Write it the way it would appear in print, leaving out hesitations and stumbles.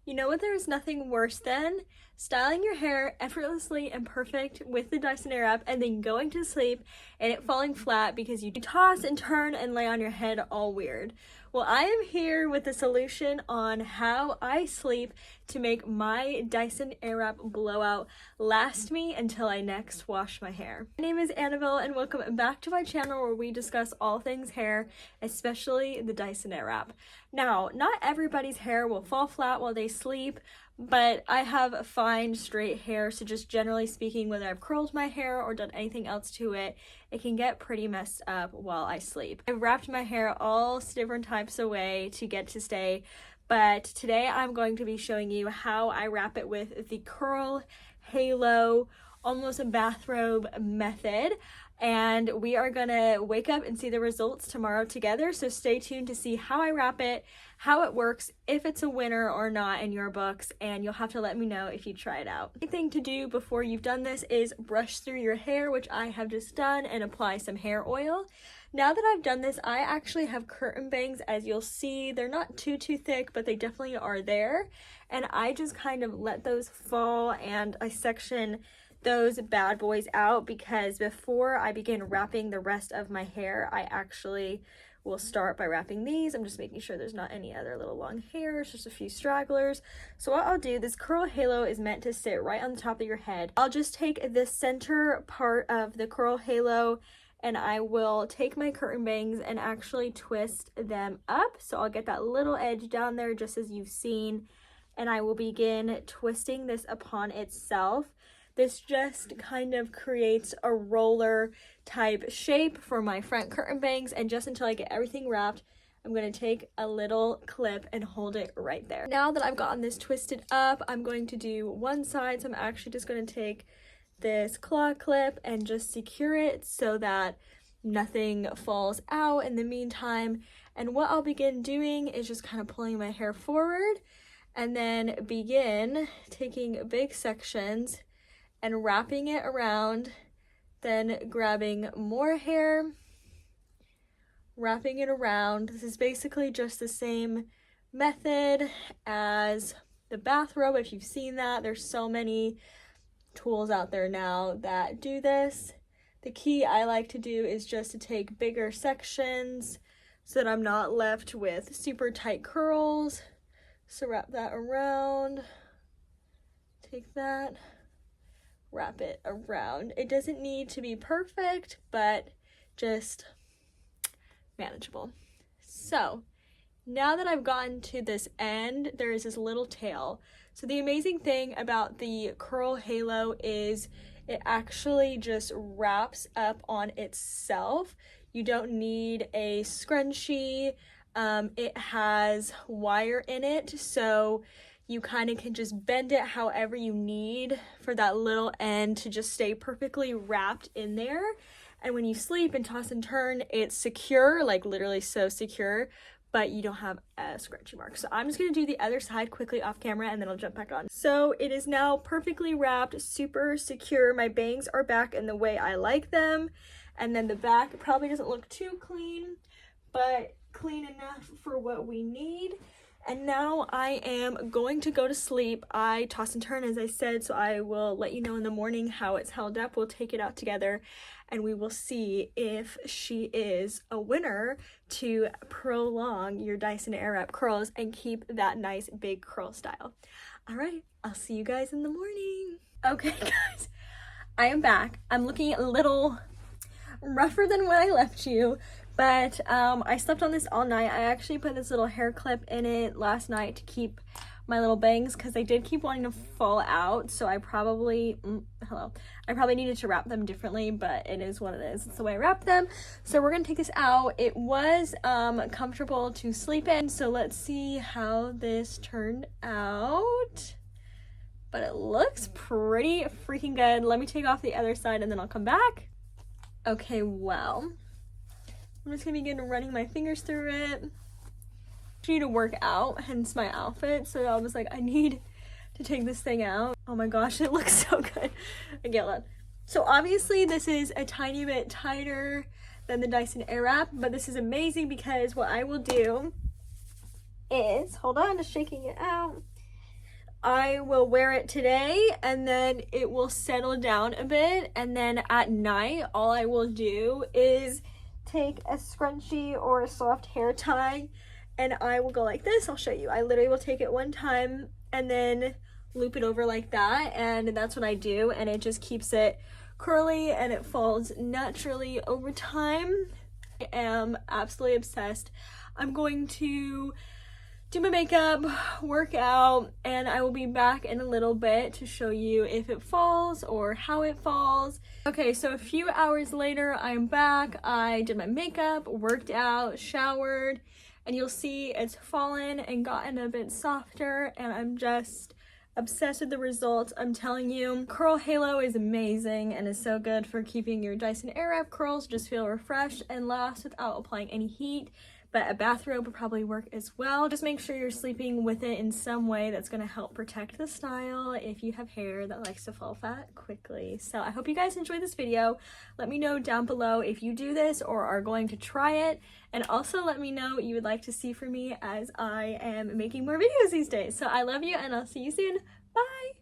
You know what, there's nothing worse than styling your hair effortlessly and perfect with the Dyson Airwrap and then going to sleep and it falling flat because you toss and turn and lay on your head all weird. Well, I am here with a solution on how I sleep to make my Dyson Airwrap blowout last me until I next wash my hair. My name is Annabelle and welcome back to my channel where we discuss all things hair, especially the Dyson Airwrap. Now, not everybody's hair will fall flat while they sleep, but I have fine, straight hair, so just generally speaking, whether I've curled my hair or done anything else to it, it can get pretty messed up while I sleep. I've wrapped my hair all different types of way to get to stay, but today I'm going to be showing you how I wrap it with the curl halo, almost a bathrobe method. And we are gonna wake up and see the results tomorrow together, so stay tuned to see how I wrap it, how it works, if it's a winner or not in your books, and you'll have to let me know if you try it out. The thing to do before you've done this is brush through your hair, which I have just done, and apply some hair oil. Now that I've done this, I actually have curtain bangs. As you'll see, they're not too thick, but they definitely are there, and I just kind of let those fall and I section those bad boys out, because before I begin wrapping the rest of my hair, I actually will start by wrapping these. I'm just making sure there's not any other little long hairs, just a few stragglers. So what I'll do, this curl halo is meant to sit right on the top of your head. I'll just take the center part of the curl halo and I will take my curtain bangs and actually twist them up. So I'll get that little edge down there just as you've seen, and I will begin twisting this upon itself. This just kind of creates a roller type shape for my front curtain bangs, and just until I get everything wrapped, I'm going to take a little clip and hold it right there. Now that I've gotten this twisted up, I'm going to do one side, so I'm actually just going to take this claw clip and just secure it so that nothing falls out in the meantime. And what I'll begin doing is just kind of pulling my hair forward and then begin taking big sections and wrapping it around, then grabbing more hair, wrapping it around. This is basically just the same method as the bathrobe. If you've seen that, there's so many tools out there now that do this. The key I like to do is just to take bigger sections so that I'm not left with super tight curls. So wrap that around, take that, wrap it around. It doesn't need to be perfect, but just manageable. So now that I've gotten to this end, there is this little tail. So the amazing thing about the curl halo is it actually just wraps up on itself. You don't need a scrunchie. It has wire in it, so you kind of can just bend it however you need for that little end to just stay perfectly wrapped in there. And when you sleep and toss and turn, it's secure, like literally so secure, but you don't have a scrunchie mark. So I'm just gonna do the other side quickly off camera and then I'll jump back on. So it is now perfectly wrapped, super secure. My bangs are back in the way I like them. And then the back probably doesn't look too clean, but clean enough for what we need. And now I am going to go to sleep. I toss and turn, as I said, so I will let you know in the morning how it's held up. We'll take it out together and we will see if she is a winner to prolong your Dyson Airwrap curls and keep that nice big curl style. All right, I'll see you guys in the morning. Okay, guys, I am back. I'm looking a little rougher than when I left you, but I slept on this all night. I actually put this little hair clip in it last night to keep my little bangs because they did keep wanting to fall out, so I probably needed to wrap them differently, but it is what it is. It's the way I wrap them. So we're gonna take this out. It was comfortable to sleep in, so let's see how this turned out. But it looks pretty freaking good. Let me take off the other side and then I'll come back. Okay, well, I'm just gonna begin running my fingers through it. I need to work out, hence my outfit, so I was like, I need to take this thing out. Oh my gosh, it looks so good. I get that. So obviously this is a tiny bit tighter than the Dyson Airwrap, but this is amazing because what I will do is, hold on, just shaking it out. I will wear it today and then it will settle down a bit, and then at night all I will do is take a scrunchie or a soft hair tie and I will go like this. I'll show you. I literally will take it one time and then loop it over like that, and that's what I do, and it just keeps it curly and it falls naturally over time. I am absolutely obsessed. I'm going to do my makeup, work out, and I will be back in a little bit to show you if it falls or how it falls. Okay, so a few hours later, I'm back. I did my makeup, worked out, showered, and you'll see it's fallen and gotten a bit softer, and I'm just obsessed with the results. I'm telling you, Curl Halo is amazing and is so good for keeping your Dyson Air-wrapped curls just feel refreshed and last without applying any heat. But a bathrobe would probably work as well. Just make sure you're sleeping with it in some way that's going to help protect the style if you have hair that likes to fall flat quickly. So I hope you guys enjoyed this video. Let me know down below if you do this or are going to try it. And also let me know what you would like to see from me as I am making more videos these days. So I love you and I'll see you soon. Bye!